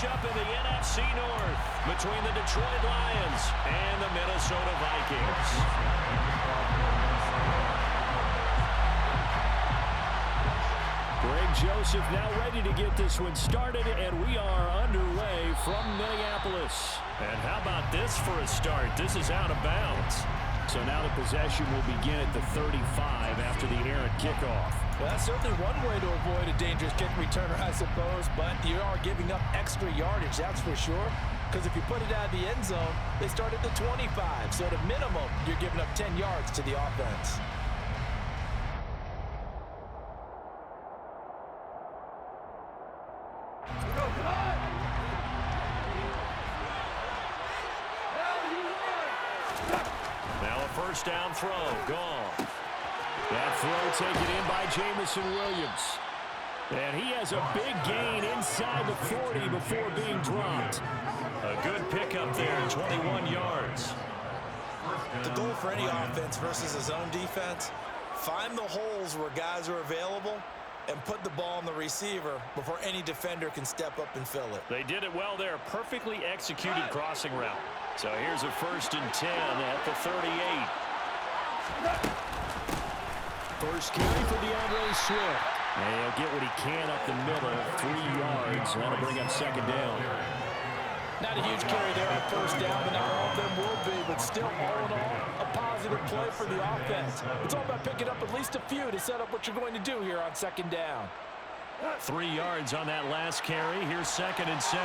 matchup in the NFC North between the Detroit Lions and the Minnesota Vikings. Greg Joseph now ready to get this one started, and we are underway from Minneapolis. And how about this for a start? This is out of bounds. So now the possession will begin at the 35 after the errant kickoff. Well, that's certainly one way to avoid a dangerous kick returner, I suppose, but you are giving up extra yardage, that's for sure. Because if you put it out of the end zone, they start at the 25. So at a minimum, you're giving up 10 yards to the offense. First down throw, gone. That throw taken in by Jamison Williams. And he has a big gain inside the 40 before being dropped. A good pickup there, 21 yards. The goal for any offense versus a zone defense, find the holes where guys are available and put the ball on the receiver before any defender can step up and fill it. They did it well there. Perfectly executed crossing route. So here's a 1st and 10 at the 38. First carry for DeAndre Swift. And he'll get what he can up the middle, 3 yards. That'll bring up 2nd down. Not a huge carry there on 1st down, but not all of them will be. But still, all in all, a positive play for the offense. It's all about picking up at least a few to set up what you're going to do here on 2nd down. 3 yards on that last carry. Here's 2nd and 7.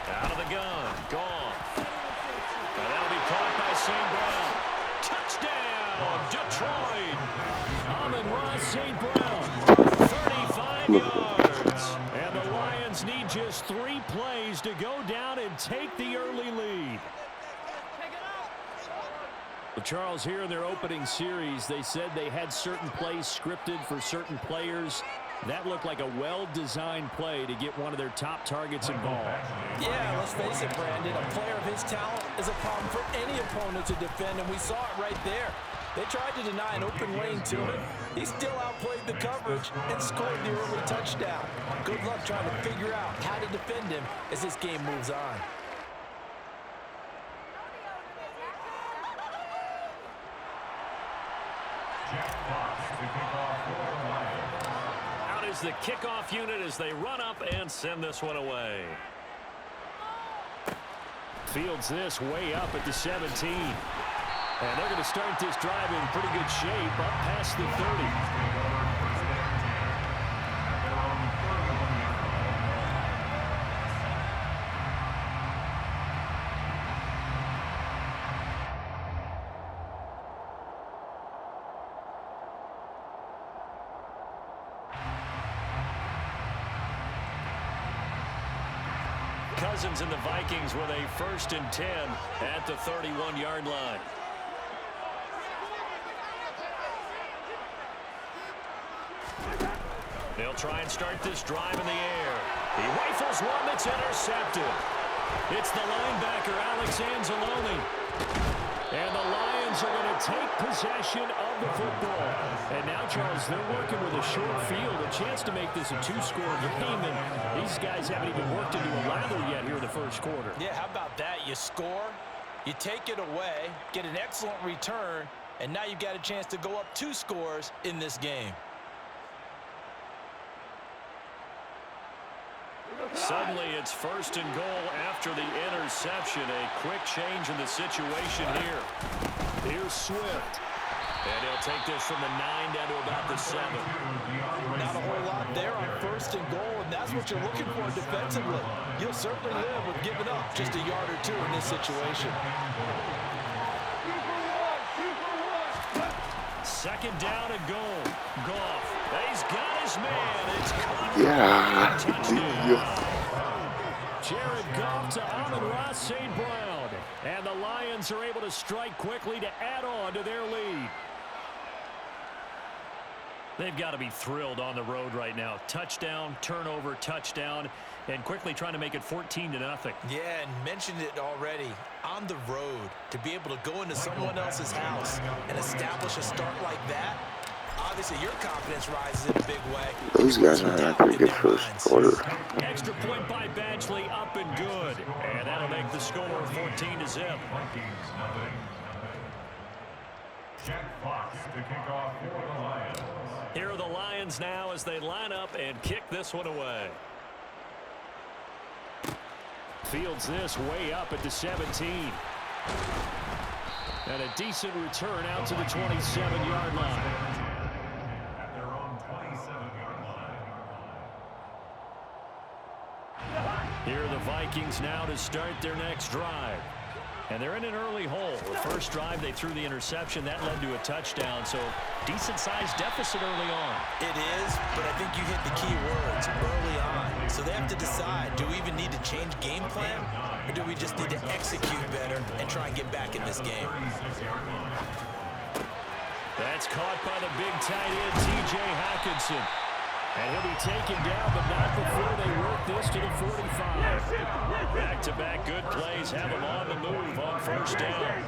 Out of the gun. Gone. And that'll be caught by St. Brown. Touchdown, Detroit. Amon-Ra St. Brown, 35 yards. And the Lions need just 3 plays to go down and take the early lead. Well, Charles, here in their opening series, they said they had certain plays scripted for certain players. That looked like a well-designed play to get one of their top targets involved. Yeah, let's face it, Brandon. A player of his talent is a problem for any opponent to defend, and we saw it right there. They tried to deny an open lane to him. He still outplayed the coverage and scored the early touchdown. Good luck trying to figure out how to defend him as this game moves on. Out is the kickoff unit as they run up and send this one away. Fields this way up at the 17. And they're going to start this drive in pretty good shape up past the 30. Cousins and the Vikings with a 1st and 10 at the 31-yard line. They'll try and start this drive in the air. He rifles one that's intercepted. It's the linebacker, Alex Anzalone. And the Lions are going to take possession of the football. And now, Charles, they're working with a short field, a chance to make this a 2-score game. And these guys haven't even worked into a lather yet here in the 1st quarter. Yeah, how about that? You score, you take it away, get an excellent return, and now you've got a chance to go up 2 scores in this game. Suddenly, it's 1st and goal after the interception. A quick change in the situation here. Here's Swift. And he'll take this from the 9 down to about the 7. Not a whole lot there on 1st and goal, and that's what you're looking for defensively. You'll certainly live with giving up just a yard or 2 in this situation. 2nd down and goal. Goff. He's got his man. It's caught. Yeah. Jared Goff to Amon-Ra St. Brown. And the Lions are able to strike quickly to add on to their lead. They've got to be thrilled on the road right now. Touchdown, turnover, touchdown, and quickly trying to make it 14-0. Yeah, and mentioned it already. On the road, to be able to go into someone else's house and establish a start like that, obviously your confidence rises in a big way. Those guys are not pretty good first quarter. Extra point by Badgley, up and good. And that'll make the score 14-0. Here are the Lions now as they line up and kick this one away. Fields this way up at the 17. And a decent return out to the 27-yard line. At their own 27-yard line. Here are the Vikings now to start their next drive. And they're in an early hole. The first drive, they threw the interception. That led to a touchdown, so decent-sized deficit early on. It is, but I think you hit the key words, early on. So they have to decide, do we even need to change game plan, or do we just need to execute better and try and get back in this game? That's caught by the big tight end, T.J. Hockenson. And he'll be taken down, but not before they work this to the 45. Back-to-back good plays have him on the move on first down.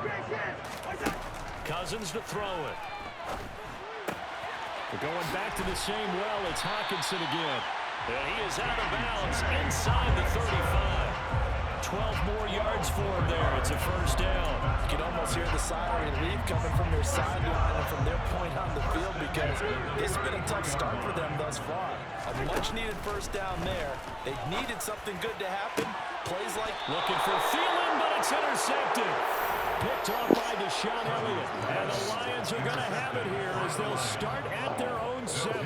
Cousins to throw it. We're going back to the same well. It's Hockenson again. And he is out of bounds inside the 35. 12 more yards for him there. It's a first down. You can almost hear the sigh of relief coming from their sideline and from their point on the field because it's been a tough start for them thus far. A much-needed first down there. They needed something good to happen. Plays like looking for Thielen, but it's intercepted. Picked off by Deshaun Elliott. And the Lions are going to have it here as they'll start at their own 7.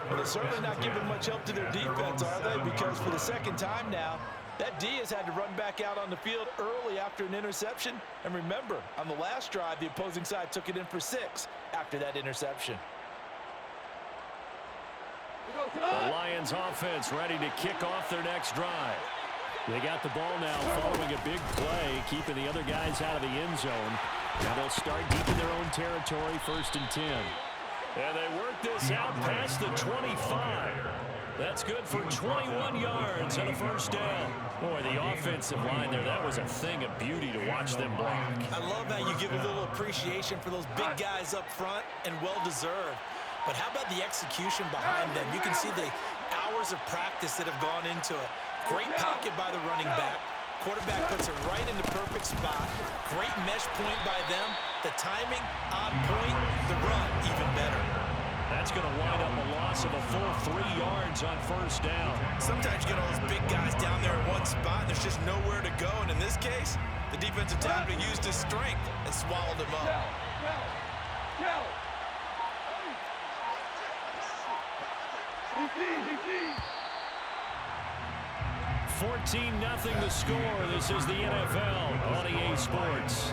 Well, they're certainly not giving much help to their defense, are they? Because for the second time now, that D has had to run back out on the field early after an interception. And remember, on the last drive, the opposing side took it in for 6 after that interception. The Lions offense ready to kick off their next drive. They got the ball now following a big play, keeping the other guys out of the end zone. Now they'll start deep in their own territory, 1st and 10. And they work this out past the 25. That's good for 21 yards and a first down. Boy, the offensive line there, that was a thing of beauty to watch them block. I love how you give a little appreciation for those big guys up front, and well-deserved. But how about the execution behind them? You can see the hours of practice that have gone into it. Great pocket by the running back. Quarterback puts it right in the perfect spot. Great mesh point by them. The timing, on point. The run, even better. That's going to wind up a loss of a full 3 yards on first down. Sometimes you get all those big guys down there in one spot, and there's just nowhere to go. And in this case, the defensive tackle used his strength and swallowed him up. 14-0 the score. This is the NFL on EA Sports.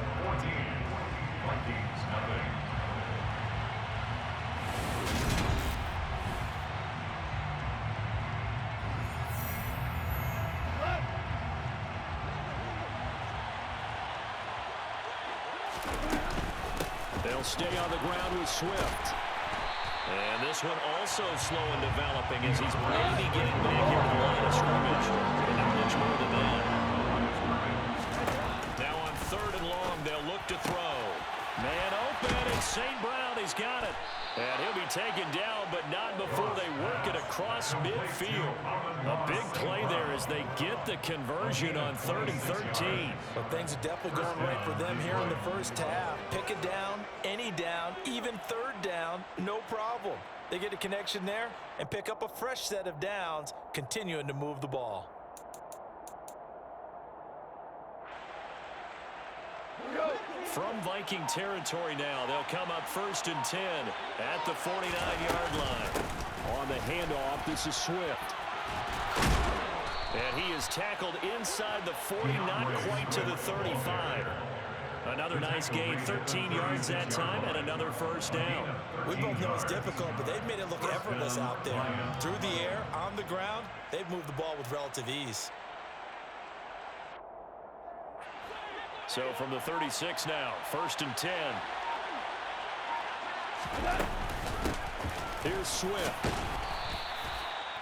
They'll stay on the ground with Swift. And this one also slow in developing as he's maybe getting back here to the line of scrimmage. But not much more than that. Now on 3rd and long, they'll look to throw. Man open, and St. Brown, he's got it. And he'll be taken down, but not before they work it across midfield. A big play there as they get the conversion on 3rd and 13. But things are definitely going right for them here in the first half. Pick it down, any down, even 3rd down, no problem. They get a connection there and pick up a fresh set of downs, continuing to move the ball. From Viking territory now, they'll come up 1st and 10 at the 49-yard line. On the handoff, this is Swift. And he is tackled inside the 40, not quite to the 35. Another nice gain, 13 yards that time, and another first down. We both know it's difficult, but they've made it look effortless out there. Through the air, on the ground, they've moved the ball with relative ease. So from the 36 now, 1st and 10. Here's Swift.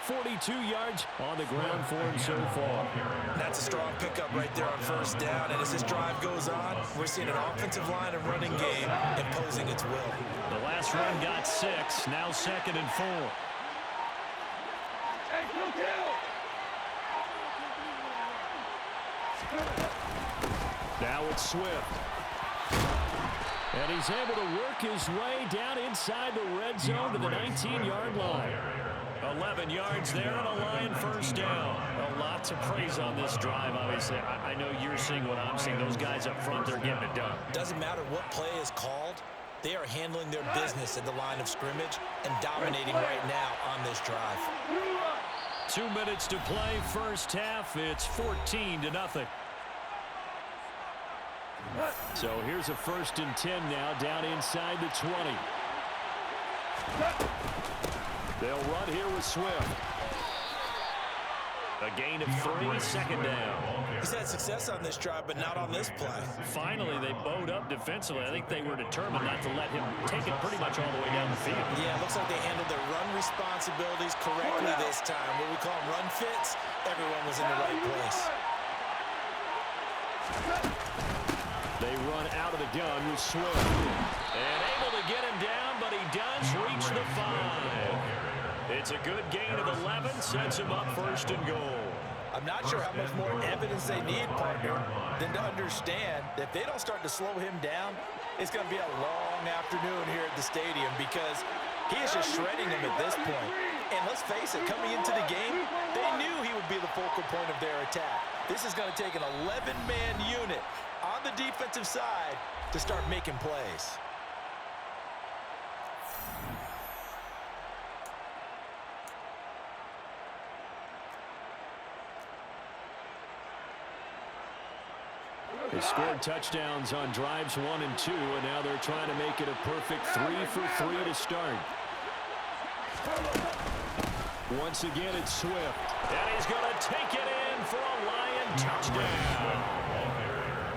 42 yards on the ground for him so far. That's a strong pickup right there on first down. And as this drive goes on, we're seeing an offensive line and running game imposing its will. The last run got 6. Now 2nd and 4. Now it's Swift. And he's able to work his way down inside the red zone to the 19-yard line. 11 yards there and a Lion first down. A lot to praise on this drive, obviously. I know you're seeing what I'm seeing. Those guys up front, they're getting it done. Doesn't matter what play is called. They are handling their business at the line of scrimmage and dominating right now on this drive. 2 minutes to play, first half. It's 14-0. So here's a 1st and 10 now, down inside the 20. They'll run here with Swift. A gain of 3, 2nd down. He's had success on this drive, but not on this play. Finally, they bowed up defensively. I think they were determined not to let him take it pretty much all the way down the field. Yeah, it looks like they handled their run responsibilities correctly this time. What we call them run fits, everyone was in the right place. They run out of the gun with Swift. And able to get him down, but he does reach the 5. It's a good gain of 11, sets him up 1st and goal. I'm not sure how much more evidence they need, partner, than to understand that if they don't start to slow him down, it's going to be a long afternoon here at the stadium because he is just shredding them at this point. And let's face it, coming into the game, they knew he would be the focal point of their attack. This is going to take an 11-man unit on the defensive side to start making plays. They scored touchdowns on drives 1 and 2, and now they're trying to make it a perfect 3 for 3 to start. Once again, it's Swift. And he's going to take it in for a Lion touchdown.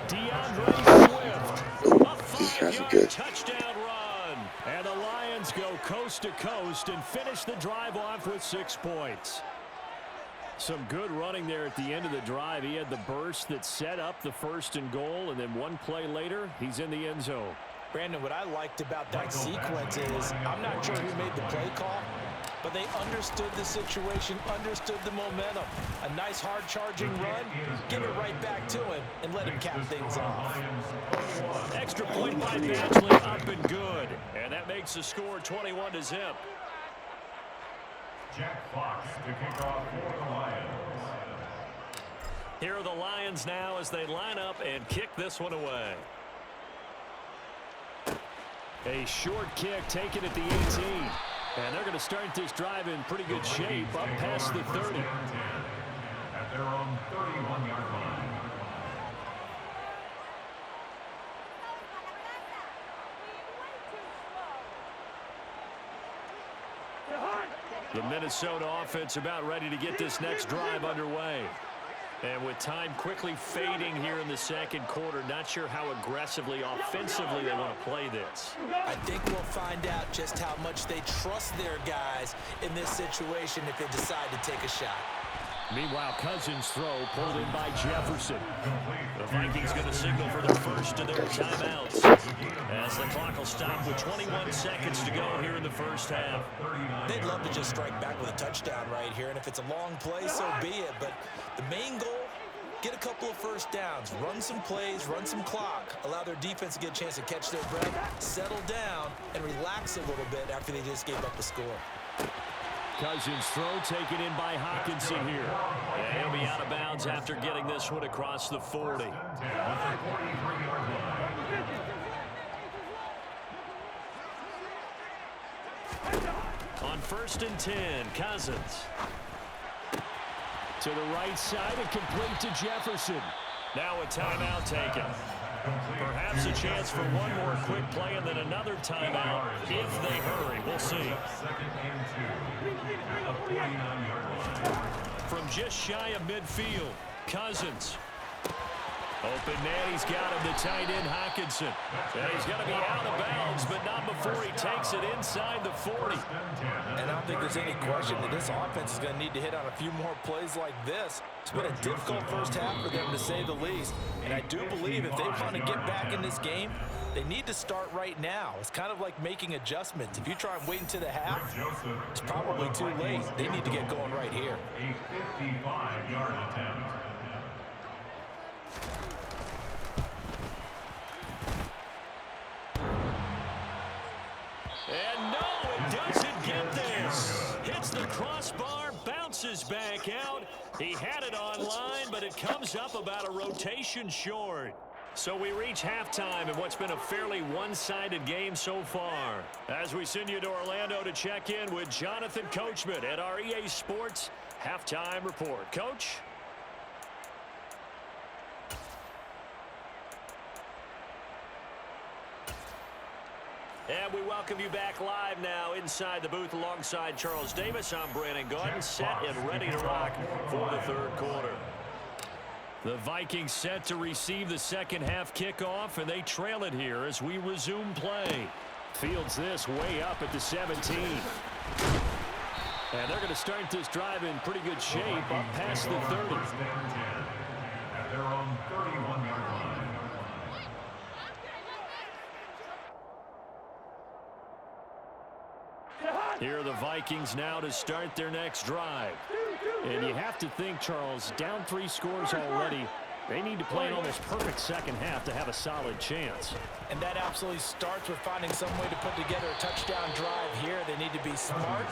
DeAndre Swift, a 5-yard touchdown run. And the Lions go coast to coast and finish the drive off with 6 points. Some good running there at the end of the drive. He had the burst that set up the 1st and goal, and then one play later, he's in the end zone. Brandon, what I liked about that sequence is I'm not sure who made the play call, but they understood the situation, understood the momentum. A nice hard-charging run, give it right back to him, and let him cap things off. Extra point by Badgley, up and good. And that makes the score 21-0. Jack Fox to kick off for the Lions. Here are the Lions now as they line up and kick this one away. A short kick taken at the 18. And they're going to start this drive in pretty good shape up past the 30. At their own 31-yard line. The Minnesota offense about ready to get this next drive underway. And with time quickly fading here in the 2nd quarter, not sure how aggressively, offensively they want to play this. I think we'll find out just how much they trust their guys in this situation if they decide to take a shot. Meanwhile, Cousins' throw pulled in by Jefferson. The Vikings going to signal for their first of their timeouts as the clock will stop with 21 seconds to go here in the 1st half. They'd love to just strike back with a touchdown right here, and if it's a long play, so be it. But the main goal, get a couple of first downs, run some plays, run some clock, allow their defense to get a chance to catch their breath, settle down, and relax a little bit after they just gave up the score. Cousins' throw taken in by Hawkinson here. And he'll be out of bounds after getting this one across the 40. On 1st and 10, Cousins. To the right side and complete to Jefferson. Now a timeout taken. Perhaps a chance for one more quick play and then another timeout if they hurry. We'll see. From just shy of midfield, Cousins. Open man, he's got him, the tight end, Hockenson. And he's going to be out of bounds, but not before he takes it inside the 40. And I don't think there's any question that this offense is going to need to hit on a few more plays like this. It's been a difficult first half for them, to say the least. And I do believe if they want to get back in this game, they need to start right now. It's kind of like making adjustments. If you try and wait until the half, it's probably too late. They need to get going right here. A 55-yard attempt. And no, it doesn't get this. Hits the crossbar, bounces back out. He had it online, but it comes up about a rotation short. So we reach halftime in what's been a fairly one-sided game so far. As we send you to Orlando to check in with Jonathan Coachman at our EA Sports Halftime Report. Coach? And we welcome you back live now inside the booth alongside Charles Davis. I'm Brandon Gaudin, set and ready to rock for the third quarter. The Vikings set to receive the second half kickoff, and they trail it here as we resume play. Fields this way up at the 17. And they're going to start this drive in pretty good shape up past the 30. At their own 31-yard line. Here are the Vikings now to start their next drive. And you have to think, Charles, down 3 scores already. They need to play an almost perfect second half to have a solid chance. And that absolutely starts with finding some way to put together a touchdown drive here. They need to be smart,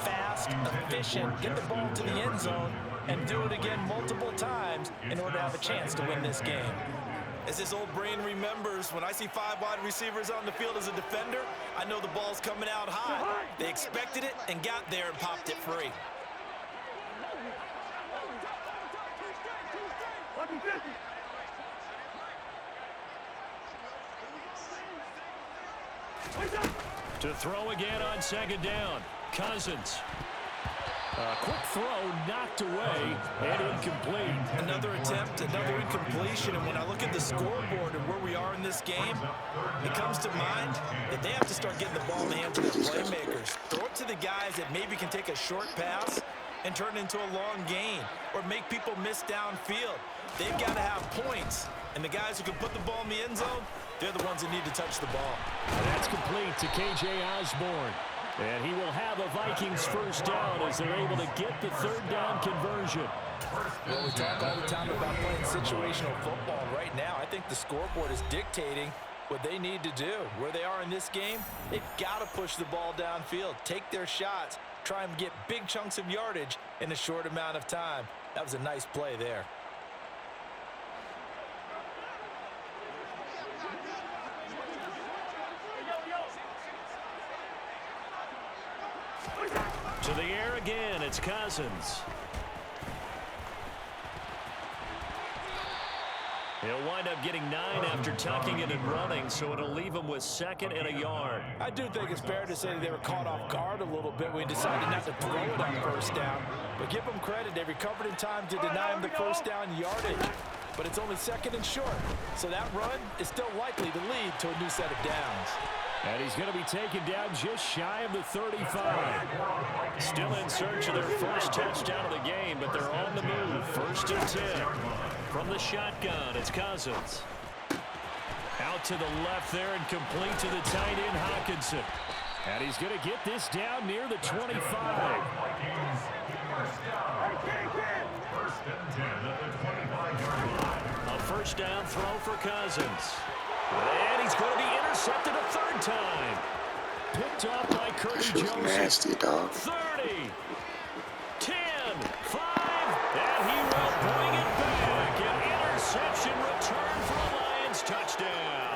fast, efficient, get the ball to the end zone, and do it again multiple times in order to have a chance to win this game. As this old brain remembers, when I see 5 wide receivers on the field as a defender, I know the ball's coming out high. They expected it and got there and popped it free. To throw again on second down. Cousins. A quick throw knocked away and incomplete. Another attempt, another incompletion, and when I look at the scoreboard and where we are in this game, it comes to mind that they have to start getting the ball in the hands of their playmakers. Throw it to the guys that maybe can take a short pass and turn it into a long gain or make people miss downfield. They've got to have points, and the guys who can put the ball in the end zone, they're the ones that need to touch the ball. And that's complete to K.J. Osborne. And he will have a Vikings first down as they're able to get the third down conversion. Well, we talk all the time about playing situational football. Right now, I think the scoreboard is dictating what they need to do. Where they are in this game, they've got to push the ball downfield, take their shots, try and get big chunks of yardage in a short amount of time. That was a nice play there. To the air again, it's Cousins. He'll wind up getting 9 after tucking it and running, so it'll leave him with 2nd and a yard. I do think it's fair to say they were caught off guard a little bit when he decided not to throw it on first down. But give them credit, they recovered in time to deny him the first down yardage. But it's only 2nd and short, so that run is still likely to lead to a new set of downs. And he's going to be taken down just shy of the 35. Still in search of their first touchdown of the game, but they're on the move. 1st and 10. From the shotgun, it's Cousins. Out to the left there and complete to the tight end, Hockenson. And he's going to get this down near the 25. A first down throw for Cousins. And he's going to be intercepted a 3rd time. Picked off by Curtis Joseph. Nasty, dog. 30, 10, 5, and he will bring it back. An interception return for a Lions touchdown.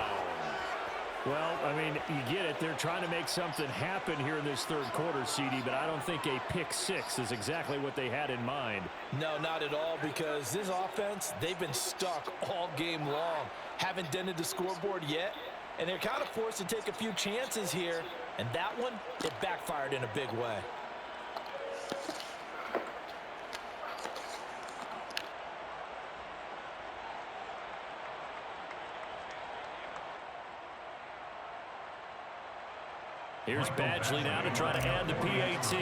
Well, I mean, you get it. They're trying to make something happen here in this third quarter, CD, but I don't think a pick 6 is exactly what they had in mind. No, not at all, because this offense, they've been stuck all game long. Haven't dented the scoreboard yet, and they're kind of forced to take a few chances here, and that one, it backfired in a big way. Here's Badgley now to try to add the PAT.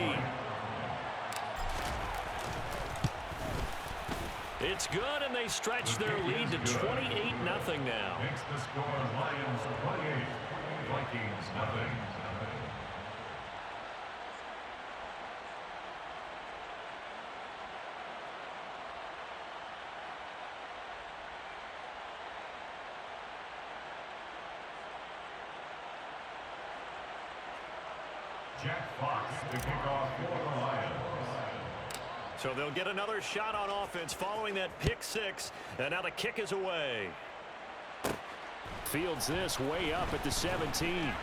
It's good, and they stretch their lead to 28-0 now. Makes the score Lions 28, Vikings nothing. Jack Fox to kick off for the Lions. So they'll get another shot on offense following that pick six, and now the kick is away. Fields this way up at the 17.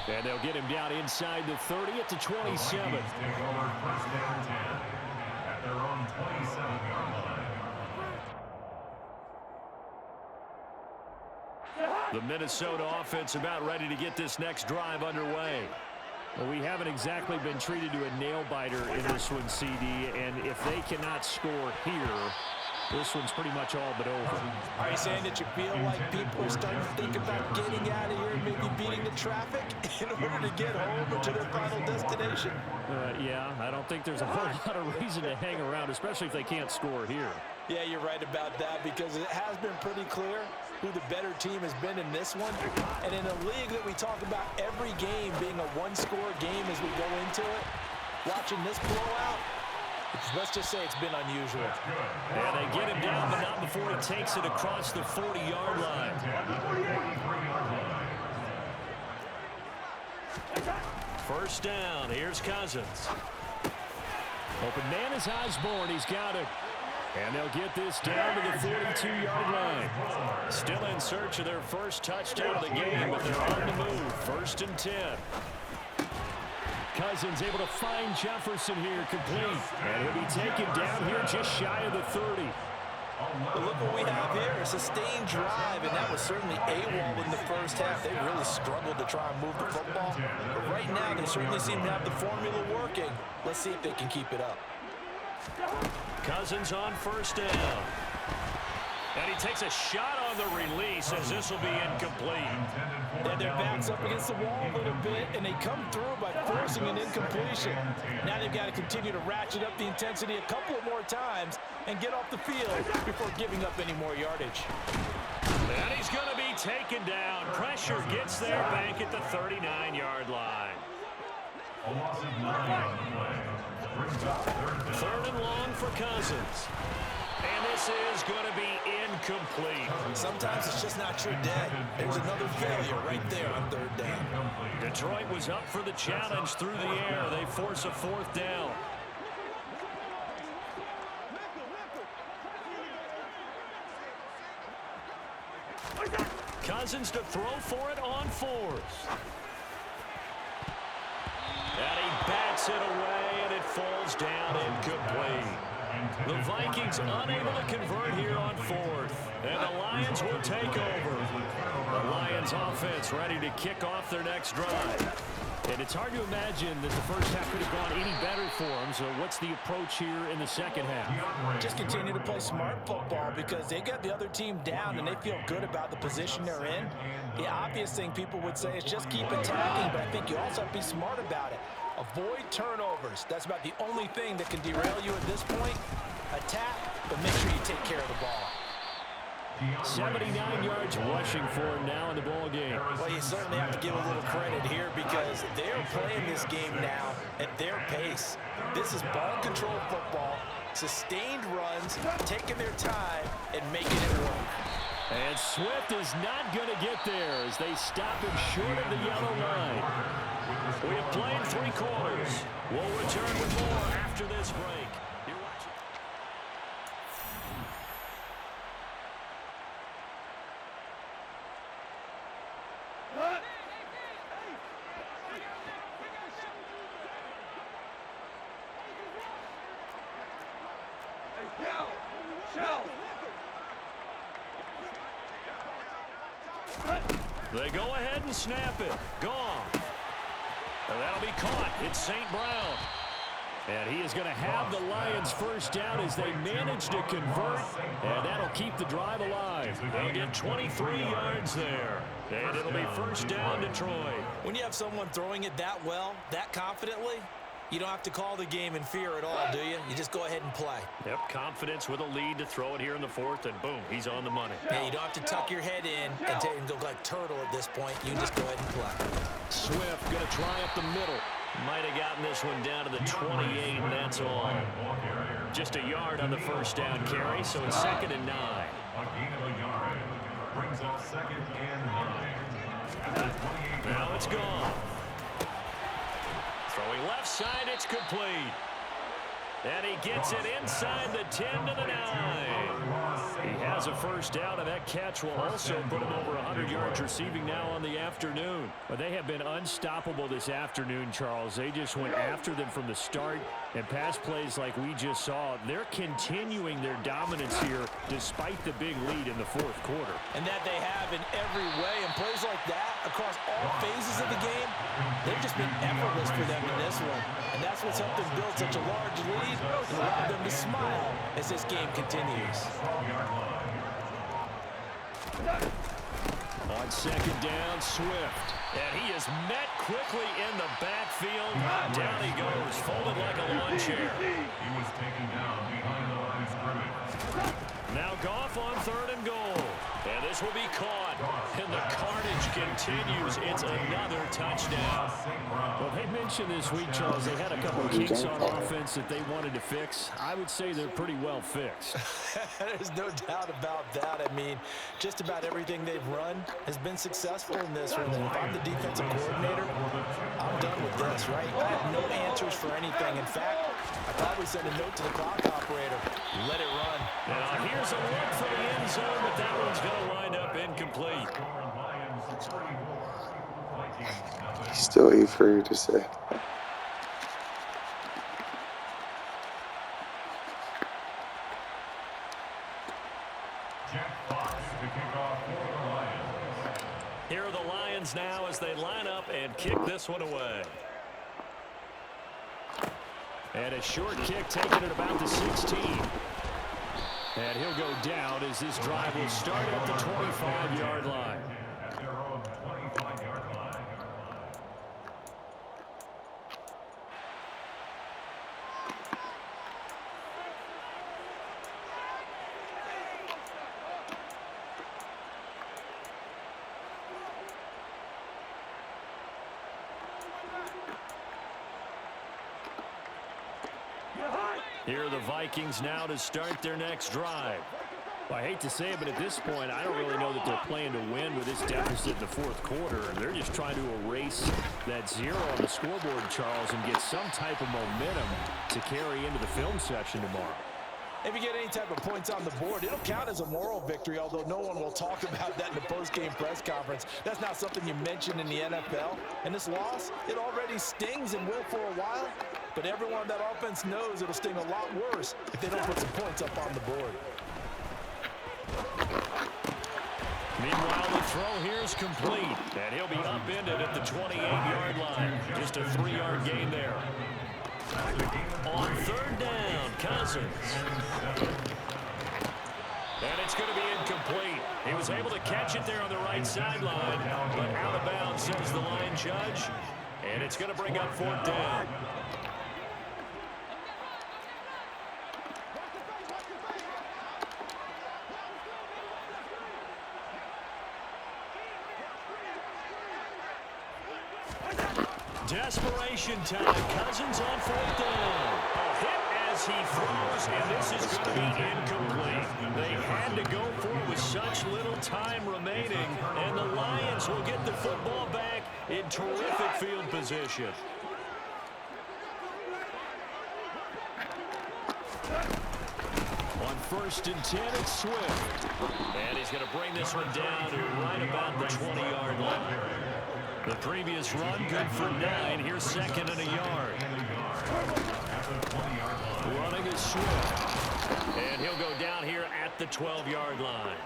And they'll get him down inside the 30 at the 27. The Vikings take over first down 10 at their own 27-yard line. The Minnesota offense about ready to get this next drive underway. Well, we haven't exactly been treated to a nail-biter in this one, CD, and if they cannot score here, this one's pretty much all but over. Are you saying that you feel like people are starting to think about getting out of here and maybe beating the traffic in order to get home or to their final destination? Yeah, I don't think there's a whole lot of reason to hang around, especially if they can't score here. Yeah, you're right about that, because it has been pretty clear who the better team has been in this one. And in a league that we talk about every game being a one-score game as we go into it, watching this blowout, let's just say it's been unusual. And they get him down, but not before he takes it across the 40-yard line. First down, here's Cousins. Open man is Osborne, he's got it. And they'll get this down to the 42-yard line. Still in search of their first touchdown of the game, but they're on the move. First and 10. Cousins able to find Jefferson here complete. And he'll be taken down here just shy of the 30. But look what we have here, a sustained drive, and that was certainly AWOL in the first half. They really struggled to try and move the football. But right now, they certainly seem to have the formula working. Let's see if they can keep it up. Cousins on first down. And he takes a shot on the release as this will be incomplete. And their backs up against the wall a little bit, and they come through by forcing an incompletion. Now they've got to continue to ratchet up the intensity a couple of more times and get off the field before giving up any more yardage. And he's going to be taken down. Pressure gets there back at the 39-yard line. A loss of 9 on the play. Brings up third and long for Cousins. And this is going to be incomplete. Sometimes it's just not your day. There's another failure right there on third down. Detroit was up for the challenge through the air. They force a fourth down. Cousins to throw for it on fourth. And he bats it away, and it falls down incomplete. The Vikings unable to convert here on fourth. And the Lions will take over. The Lions offense ready to kick off their next drive. And it's hard to imagine that the first half could have gone any better for them. So what's the approach here in the second half? Just continue to play smart football, because they got the other team down and they feel good about the position they're in. The obvious thing people would say is just keep attacking, but I think you also have to be smart about it. Avoid turnovers. That's about the only thing that can derail you at this point. Attack, but make sure you take care of the ball. 79 yards rushing for him now in the ball game. Well, you certainly have to give a little credit here, because they're playing this game now at their pace. This is ball control football, sustained runs, taking their time, and making it work. And Swift is not going to get there as they stop him short of the yellow line. We have played 3 quarters. We'll return with more after this break. You're watching. They go ahead and snap it. Gone. And that'll be caught. It's St. Brown. And he is going to have the Lions first down as they manage to convert, and that'll keep the drive alive. They'll get 23 yards there, and it'll be first down Detroit. When you have someone throwing it that well, that confidently, you don't have to call the game in fear at all, do you? You just go ahead and play. Yep, confidence with a lead to throw it here in the fourth, and boom, he's on the money. Yeah, you don't have to tuck your head in and go like turtle at this point. You just go ahead and play. Swift going to try up the middle. Might have gotten this one down to the 28, and that's all. Just a yard on the first down carry, so it's 2nd and 9. A gain of a yard brings up 2nd and 9. Now it's gone. Throwing left side, it's complete. And he gets it inside the 10 to the 9. He has a first down, and that catch will also put him over 100 yards receiving now on the afternoon. But they have been unstoppable this afternoon, Charles. They just went after them from the start, and pass plays like we just saw, they're continuing their dominance here despite the big lead in the fourth quarter. And that they have in every way, and plays like that across all phases of the game, they've just been effortless for them in this one. And that's what's helped them build such a large lead and allow them to smile as this game continues. On 2nd down, Swift. And he is met quickly in the backfield. Down he goes, folded like a lawn chair. He was taken down behind the line of scrimmage. Now Goff on 3rd and goal. And this will be caught. And the carnage continues. It's another touchdown. Well, they mentioned this week, Charles, they had a couple of kinks on offense that they wanted to fix. I would say they're pretty well fixed. There's no doubt about that. I mean, just about everything they've run has been successful in this one. And if I'm the defensive coordinator, I'm done with this, right? I have no answers for anything. In fact, I probably send a note to the clock operator. Let it run. Now, here's a look for the end zone, but that one's going to wind up incomplete. Still eat for you to say. Here are the Lions now as they line up and kick this one away. And a short kick taken at about the 16. And he'll go down as this drive will start at the 25-yard line. Here are the Vikings now to start their next drive. Well, I hate to say it, but at this point, I don't really know that they're playing to win with this deficit in the fourth quarter. They're just trying to erase that 0 on the scoreboard, Charles, and get some type of momentum to carry into the film session tomorrow. If you get any type of points on the board, it'll count as a moral victory, although no one will talk about that in the post-game press conference. That's not something you mention in the NFL. And this loss, it already stings and will for a while. But everyone on that offense knows it'll sting a lot worse if they don't put some points up on the board. Meanwhile, the throw here is complete, and he'll be upended at the 28-yard line. Just a 3-yard gain there. On 3rd down, Cousins. And it's going to be incomplete. He was able to catch it there on the right sideline, but out of bounds, says the line judge. And it's going to bring up 4th down. Desperation time. Cousins on 4th down. A hit as he throws, and this is going to be incomplete. They had to go for it with such little time remaining, and the Lions will get the football back in terrific field position. On 1st and 10, it's Swift. And he's going to bring this one down to right about the 20-yard line. The previous run, good for 9. Here's 2nd and a yard. Running is Swift. And he'll go down here at the 12-yard line.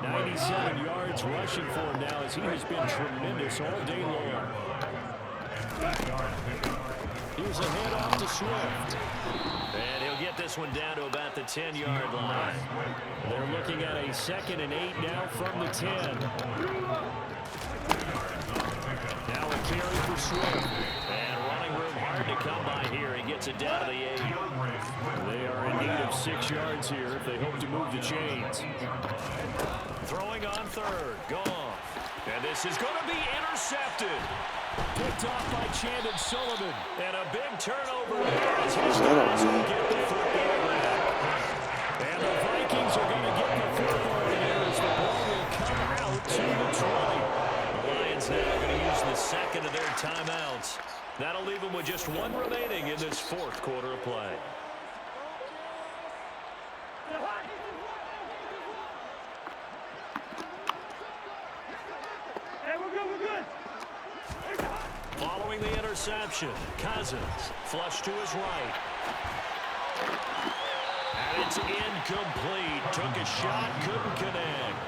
97 yards rushing for him now as he has been tremendous all day long. Here's a handoff to Swift. And he'll get this one down to about the 10-yard line. They're looking at a 2nd and 8 now from the 10. Now a carry for Swift. And running room hard to come by here. He gets it down to the 8. They are in need of 6 yards here if they hope to move the chains. Throwing on 3rd. Gone. And this is going to be intercepted. Picked off by Chandon Sullivan. And a big turnover here as his guys will get the football back. And the Vikings are going to get the football here as the ball will come out to the 20. The Lions now are going to use the 2nd of their timeouts. That'll leave them with just 1 remaining in this 4th quarter of play. Following the interception, Cousins flush to his right. And it's incomplete. Took a shot, couldn't connect.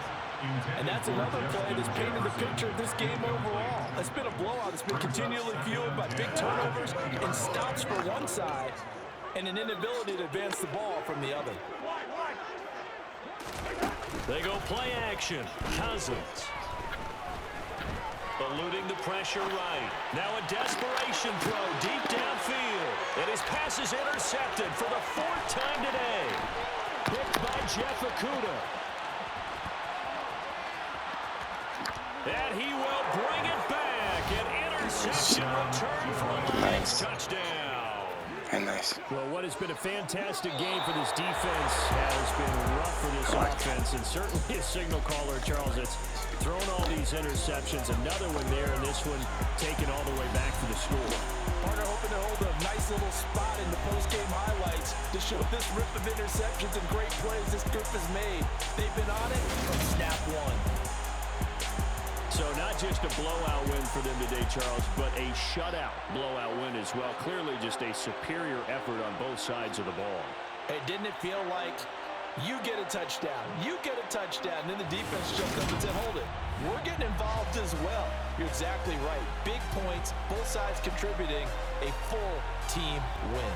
And that's another play that's painted the picture of this game overall. It's been a blowout. It's been continually fueled by big turnovers and stops for one side and an inability to advance the ball from the other. They go play action. Cousins. Eluding the pressure right. Now a desperation throw deep downfield. And his pass is intercepted for the 4th time today. Picked by Jeff Okudah. And he will bring it back. An interception return for a Lions touchdown. And nice. Well, what has been a fantastic game for this defense has been rough for this offense. And certainly a signal caller, Charles, that's thrown all these interceptions. Another one there, and this one taken all the way back for the score. Partner hoping to hold a nice little spot in the post-game highlights to show this rip of interceptions and great plays this group has made. They've been on it from snap one. So not just a blowout win for them today, Charles, but a shutout blowout win as well. Clearly just a superior effort on both sides of the ball. Hey, didn't it feel like you get a touchdown, you get a touchdown, and then the defense jumped up and said, hold it. We're getting involved as well. You're exactly right. Big points, both sides contributing, a full team win.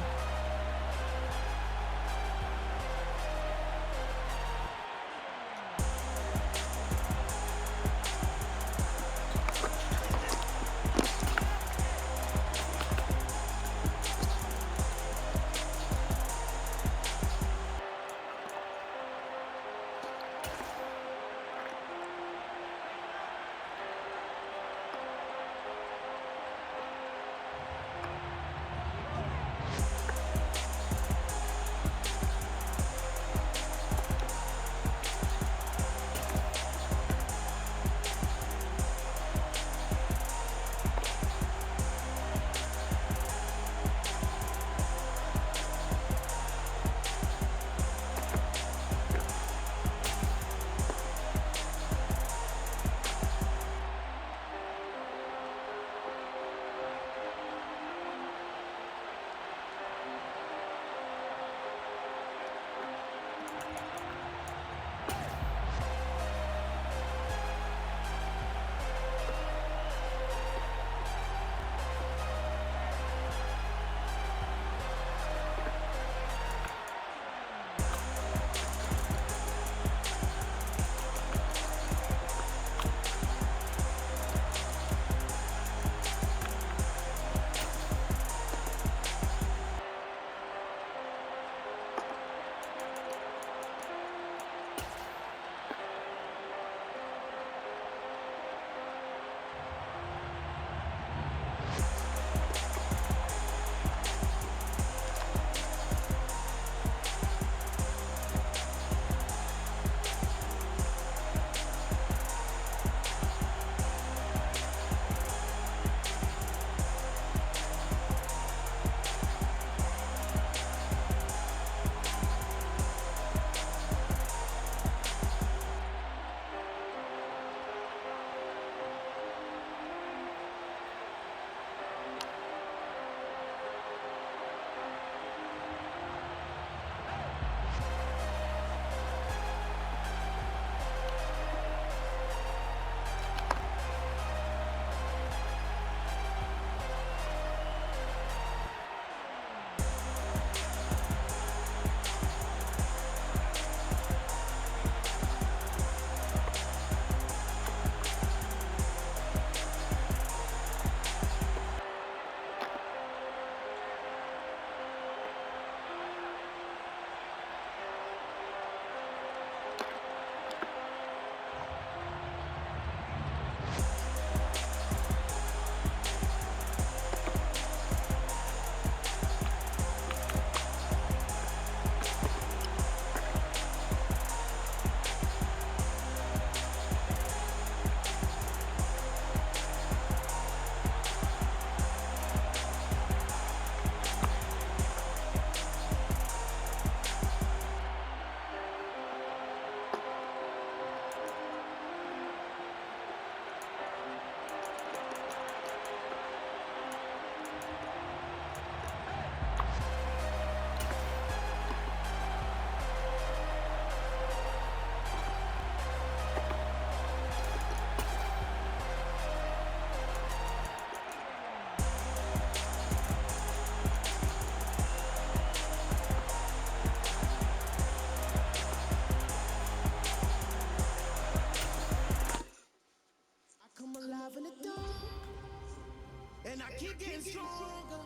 getting stronger.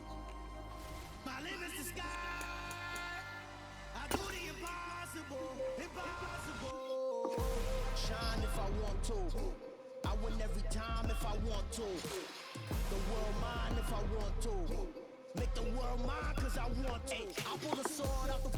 My limit's the sky. I do the impossible, impossible. Shine if I want to. I win every time if I want to. The world mine if I want to. Make the world mine cause I want to. I pull the sword out the